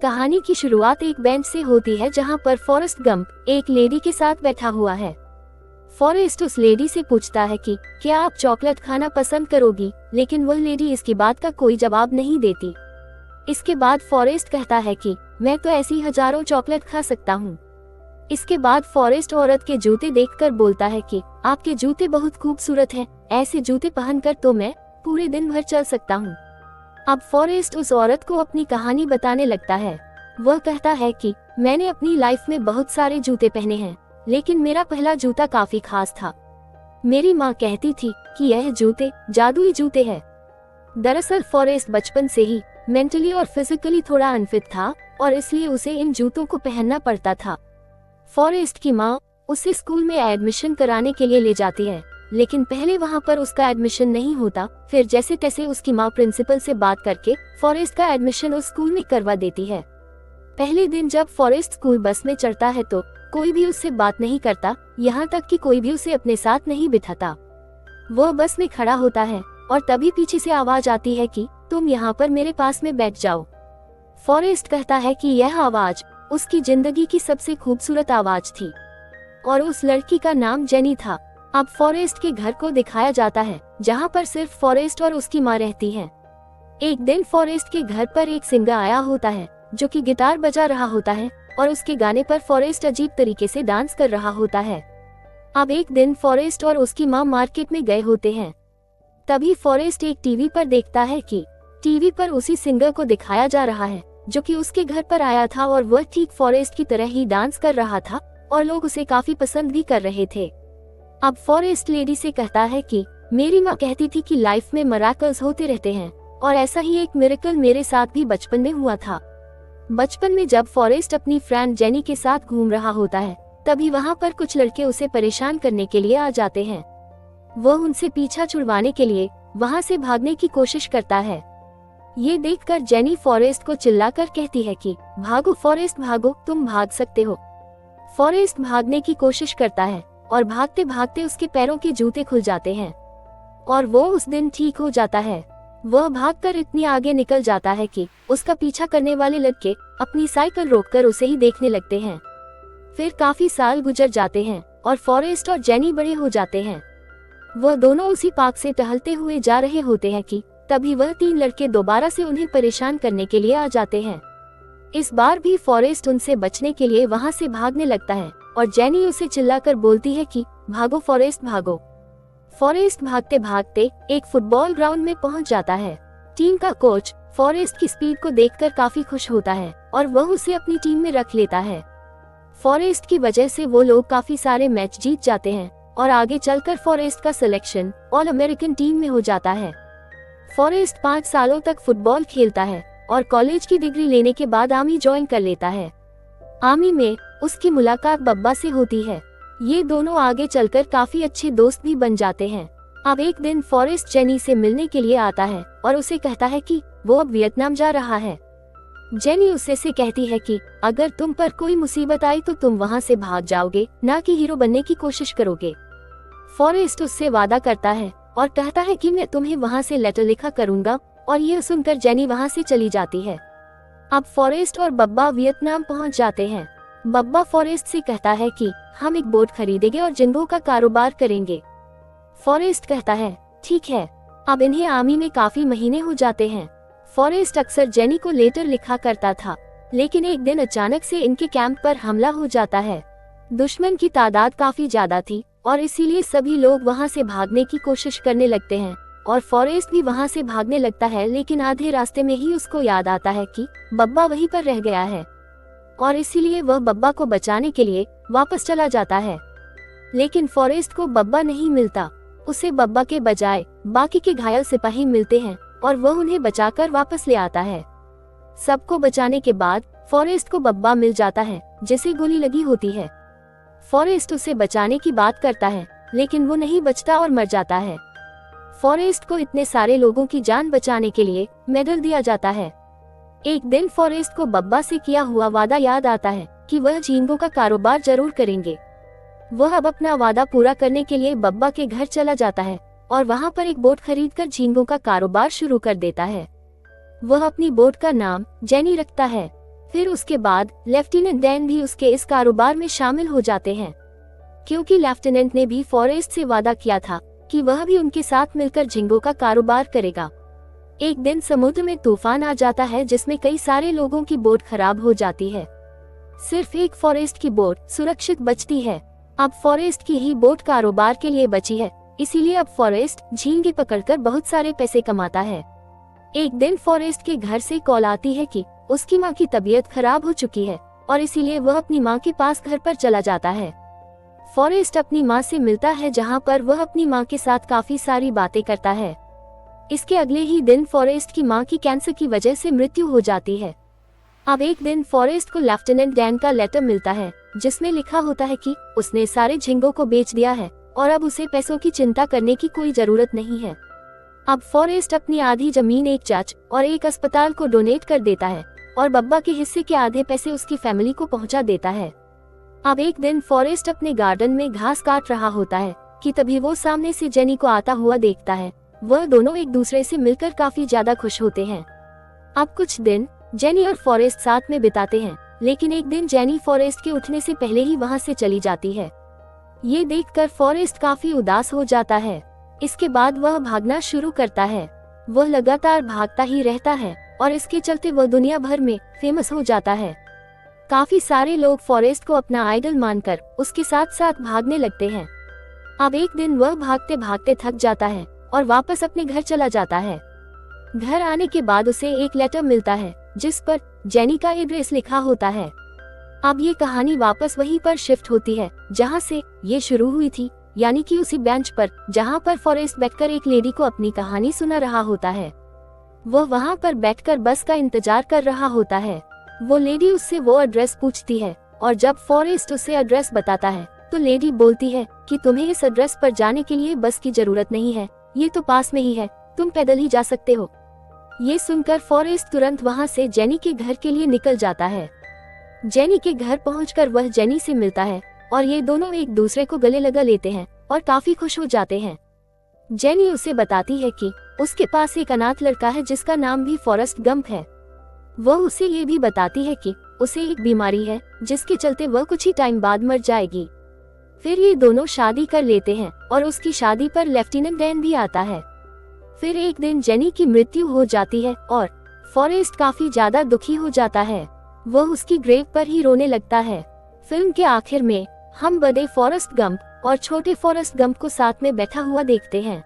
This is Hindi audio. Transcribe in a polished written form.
कहानी की शुरुआत एक बेंच से होती है जहाँ पर फॉरेस्ट गंप एक लेडी के साथ बैठा हुआ है। फॉरेस्ट उस लेडी से पूछता है कि क्या आप चॉकलेट खाना पसंद करोगी, लेकिन वह लेडी इसकी बात का कोई जवाब नहीं देती। इसके बाद फॉरेस्ट कहता है कि मैं तो ऐसी हजारों चॉकलेट खा सकता हूँ। इसके बाद फॉरेस्ट औरत के जूते देखकर बोलता है कि आपके जूते बहुत खूबसूरत हैं, ऐसे जूते पहनकर तो मैं पूरे दिन भर चल सकता हूँ। अब फॉरेस्ट उस औरत को अपनी कहानी बताने लगता है। वह कहता है कि मैंने अपनी लाइफ में बहुत सारे जूते पहने हैं, लेकिन मेरा पहला जूता काफी खास था। मेरी माँ कहती थी कि यह जूते जादुई जूते हैं। दरअसल फॉरेस्ट बचपन से ही मेंटली और फिजिकली थोड़ा अनफिट था और इसलिए उसे इन जूतों को पहनना पड़ता था। फॉरेस्ट की माँ उसे स्कूल में एडमिशन कराने के लिए ले जाती है, लेकिन पहले वहाँ पर उसका एडमिशन नहीं होता। फिर जैसे तैसे उसकी माँ प्रिंसिपल से बात करके फॉरेस्ट का एडमिशन उस स्कूल में करवा देती है। पहले दिन जब फॉरेस्ट स्कूल बस में चढ़ता है तो कोई भी उससे बात नहीं करता, यहाँ तक कि कोई भी उसे अपने साथ नहीं बिठाता। वह बस में खड़ा होता है और तभी पीछे से आवाज आती है कि तुम यहाँ पर मेरे पास में बैठ जाओ। फॉरेस्ट कहता है कि यह आवाज उसकी जिंदगी की सबसे खूबसूरत आवाज थी और उस लड़की का नाम जेनी था। अब फॉरेस्ट के घर को दिखाया जाता है जहाँ पर सिर्फ फॉरेस्ट और उसकी माँ रहती हैं। एक दिन फॉरेस्ट के घर पर एक सिंगर आया होता है जो कि गिटार बजा रहा होता है और उसके गाने पर फॉरेस्ट अजीब तरीके से डांस कर रहा होता है। अब एक दिन फॉरेस्ट और उसकी माँ मार्केट में गए होते हैं। तभी फॉरेस्ट एक टीवी पर देखता है कि टीवी पर उसी सिंगर को दिखाया जा रहा है जो कि उसके घर पर आया था और वह ठीक फॉरेस्ट की तरह ही डांस कर रहा था और लोग उसे काफी पसंद भी कर रहे थे। अब फॉरेस्ट लेडी से कहता है कि मेरी माँ कहती थी कि लाइफ में मिरेकल्स होते रहते हैं और ऐसा ही एक मिरेकल मेरे साथ भी बचपन में हुआ था। बचपन में जब फॉरेस्ट अपनी फ्रेंड जेनी के साथ घूम रहा होता है तभी वहाँ पर कुछ लड़के उसे परेशान करने के लिए आ जाते हैं। वह उनसे पीछा छुड़वाने के लिए वहाँ से भागने की कोशिश करता है। ये देखकर जेनी फॉरेस्ट को चिल्लाकर कहती है कि भागो फॉरेस्ट भागो, तुम भाग सकते हो। फॉरेस्ट भागने की कोशिश करता है और भागते भागते उसके पैरों के जूते खुल जाते हैं और वो उस दिन ठीक हो जाता है। वह भागकर इतनी आगे निकल जाता है कि उसका पीछा करने वाले लड़के अपनी साइकिल रोककर उसे ही देखने लगते हैं। फिर काफी साल गुजर जाते हैं और फॉरेस्ट और जेनी बड़े हो जाते हैं। वह दोनों उसी पार्क से टहलते हुए जा रहे होते हैं कि तभी वह तीन लड़के दोबारा से उन्हें परेशान करने के लिए आ जाते हैं। इस बार भी फॉरेस्ट उनसे बचने के लिए वहां से भागने लगता है और जेनी उसे चिल्लाकर बोलती है कि भागो फॉरेस्ट भागो। फॉरेस्ट भागते भागते एक फुटबॉल ग्राउंड में पहुंच जाता है। टीम का कोच फॉरेस्ट की स्पीड को देखकर काफी खुश होता है और वह उसे अपनी टीम में रख लेता है। फॉरेस्ट की वजह से वो लोग काफी सारे मैच जीत जाते हैं और आगे चलकर फॉरेस्ट का सिलेक्शन ऑल अमेरिकन टीम में हो जाता है। फॉरेस्ट 5 सालों तक फुटबॉल खेलता है और कॉलेज की डिग्री लेने के बाद आर्मी ज्वाइन कर लेता है। आर्मी में उसकी मुलाकात बब्बा से होती है। ये दोनों आगे चलकर काफी अच्छे दोस्त भी बन जाते हैं। अब एक दिन फॉरेस्ट जेनी से मिलने के लिए आता है और उसे कहता है कि वो अब वियतनाम जा रहा है। जेनी उससे से कहती है कि अगर तुम पर कोई मुसीबत आई तो तुम वहाँ से भाग जाओगे, ना कि हीरो बनने की कोशिश करोगे। फॉरेस्ट उससे वादा करता है और कहता है कि मैं तुम्हें वहाँ से लेटर लिखा करूँगा और यह सुनकर जेनी वहाँ से चली जाती है। अब फॉरेस्ट और बब्बा वियतनाम पहुँच जाते हैं। बब्बा फॉरेस्ट से कहता है कि हम एक बोट खरीदेंगे और जिंगों का कारोबार करेंगे। फॉरेस्ट कहता है ठीक है। अब इन्हें आर्मी में काफी महीने हो जाते हैं। फॉरेस्ट अक्सर जेनी को लेटर लिखा करता था, लेकिन एक दिन अचानक से इनके कैंप पर हमला हो जाता है। दुश्मन की तादाद काफी ज्यादा थी और इसीलिए सभी लोग वहां से भागने की कोशिश करने लगते हैं और फॉरेस्ट भी वहां से भागने लगता है, लेकिन आधे रास्ते में ही उसको याद आता है कि बब्बा वहीं पर रह गया है और इसीलिए वह बब्बा को बचाने के लिए वापस चला जाता है। लेकिन फॉरेस्ट को बब्बा नहीं मिलता। उसे बब्बा के बजाय बाकी के घायल सिपाही मिलते हैं और वह उन्हें बचाकर वापस ले आता है। सबको बचाने के बाद फॉरेस्ट को बब्बा मिल जाता है जिसे गोली लगी होती है। फॉरेस्ट उसे बचाने की बात करता है, लेकिन वो नहीं बचता और मर जाता है। फॉरेस्ट को इतने सारे लोगों की जान बचाने के लिए मेडल दिया जाता है। एक दिन फॉरेस्ट को बब्बा से किया हुआ वादा याद आता है कि वह झींगों का कारोबार जरूर करेंगे। वह अब अपना वादा पूरा करने के लिए बब्बा के घर चला जाता है और वहां पर एक बोट खरीदकर झींगों का कारोबार शुरू कर देता है। वह अपनी बोट का नाम जेनी रखता है। फिर उसके बाद लेफ्टिनेंट डैन भी उसके इस कारोबार में शामिल हो जाते हैं, क्योंकि लेफ्टिनेंट ने भी फॉरेस्ट से वादा किया था कि वह भी उनके साथ मिलकर झींगों का कारोबार करेगा। एक दिन समुद्र में तूफान आ जाता है जिसमें कई सारे लोगों की बोट खराब हो जाती है। सिर्फ एक फॉरेस्ट की बोट सुरक्षित बचती है। अब फॉरेस्ट की ही बोट कारोबार के लिए बची है, इसीलिए अब फॉरेस्ट झींगे पकड़कर बहुत सारे पैसे कमाता है। एक दिन फॉरेस्ट के घर से कॉल आती है कि उसकी माँ की तबीयत खराब हो चुकी है और इसीलिए वह अपनी माँ के पास घर पर चला जाता है। फॉरेस्ट अपनी माँ से मिलता है, जहाँ पर वह अपनी माँ के साथ काफी सारी बातें करता है। इसके अगले ही दिन फॉरेस्ट की माँ की कैंसर की वजह से मृत्यु हो जाती है। अब एक दिन फॉरेस्ट को लेफ्टिनेंट डैन का लेटर मिलता है जिसमें लिखा होता है कि उसने सारे झींगों को बेच दिया है और अब उसे पैसों की चिंता करने की कोई जरूरत नहीं है। अब फॉरेस्ट अपनी आधी जमीन एक चर्च और एक अस्पताल को डोनेट कर देता है और बब्बा के हिस्से के आधे पैसे उसकी फैमिली को पहुंचा देता है। अब एक दिन फॉरेस्ट अपने गार्डन में घास काट रहा होता है कि तभी वो सामने से जेनी को आता हुआ देखता है। वह दोनों एक दूसरे से मिलकर काफी ज्यादा खुश होते हैं। अब कुछ दिन जेनी और फॉरेस्ट साथ में बिताते हैं, लेकिन एक दिन जेनी फॉरेस्ट के उठने से पहले ही वहां से चली जाती है। ये देखकर फॉरेस्ट काफी उदास हो जाता है। इसके बाद वह भागना शुरू करता है। वह लगातार भागता ही रहता है और इसके चलते वह दुनिया भर में फेमस हो जाता है। काफी सारे लोग फॉरेस्ट को अपना आइडल मानकर उसके साथ साथ भागने लगते हैं। अब एक दिन वह भागते भागते थक जाता है और वापस अपने घर चला जाता है। घर आने के बाद उसे एक लेटर मिलता है जिस पर जेनी का एड्रेस लिखा होता है। अब ये कहानी वापस वहीं पर शिफ्ट होती है जहां से ये शुरू हुई थी, यानी कि उसी बेंच पर जहां पर फॉरेस्ट बैठकर एक लेडी को अपनी कहानी सुना रहा होता है। वह वहां पर बैठकर बस का इंतजार कर रहा होता है। वो लेडी उससे वो एड्रेस पूछती है और जब फॉरेस्ट उसे एड्रेस बताता है तो लेडी बोलती है कि तुम्हें इस एड्रेस पर जाने के लिए बस की जरूरत नहीं है, ये तो पास में ही है, तुम पैदल ही जा सकते हो। ये सुनकर फॉरेस्ट तुरंत वहां से जेनी के घर के लिए निकल जाता है। जेनी के घर पहुंचकर वह जेनी से मिलता है और ये दोनों एक दूसरे को गले लगा लेते हैं और काफी खुश हो जाते हैं। जेनी उसे बताती है कि उसके पास एक अनाथ लड़का है जिसका नाम भी फॉरेस्ट गंप है। वह उसे ये भी बताती है कि उसे एक बीमारी है जिसके चलते वह कुछ ही टाइम बाद मर जाएगी। फिर ये दोनों शादी कर लेते हैं और उसकी शादी पर लेफ्टिनेंट डैन भी आता है। फिर एक दिन जेनी की मृत्यु हो जाती है और फॉरेस्ट काफी ज्यादा दुखी हो जाता है। वह उसकी ग्रेव पर ही रोने लगता है। फिल्म के आखिर में हम बड़े फॉरेस्ट गंप और छोटे फॉरेस्ट गंप को साथ में बैठा हुआ देखते हैं।